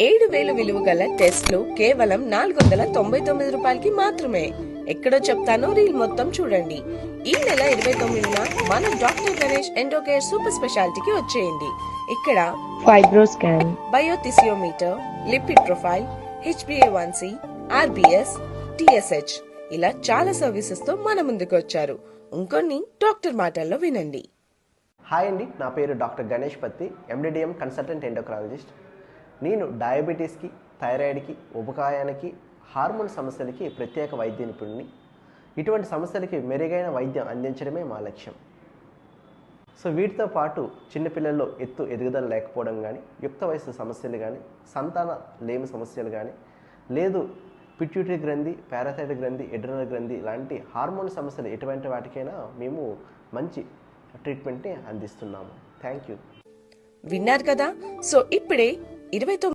7,000 విలువ గల టెస్ట్లు కేవలం 499 రూపాయలకి మాత్రమే. ఎక్కడో చెప్తాను, రీల్ మొత్తం చూడండి. ఈ నెల 29న మన డాక్టర్ గణేష్ ఎండోకేర్ సూపర్ స్పెషాలిటీకి వచ్చేయండి. ఇక్కడ FibroScan, biothesiometer, lipid profile, HbA1c, RBS, TSH ఇలా చాలా సర్వీసెస్ తో మన ముందుకు వచ్చారు. ఇంకొన్ని డాక్టర్ మాటల్లో వినండి. హాయ్ అండి, నా పేరు డాక్టర్ గణేష్ పత్తి, MDDM కన్సల్టెంట్ ఎండోక్రాలజిస్ట్. నేను డయాబెటీస్కి, థైరాయిడ్కి, ఉబకాయానికి, హార్మోన్ సమస్యలకి ప్రత్యేక వైద్య నిపుణుని. ఇటువంటి సమస్యలకి మెరుగైన వైద్యం అందించడమే మా లక్ష్యం. సో వీటితో పాటు చిన్నపిల్లల్లో ఎదుగుదల లేకపోవడం కానీ, యుక్త వయసు సమస్యలు కానీ, సంతాన లేమి సమస్యలు కానీ, లేదు పిట్యూటరీ గ్రంథి, పారాథైరాయిడ్ గ్రంథి, ఎడ్రినల్ గ్రంథి లాంటి హార్మోన్ సమస్యలు ఎటువంటి వాటికైనా మేము మంచి ట్రీట్మెంట్ని అందిస్తున్నాము. Thank you. విన్నారు కదా. సో ఇప్పుడే 29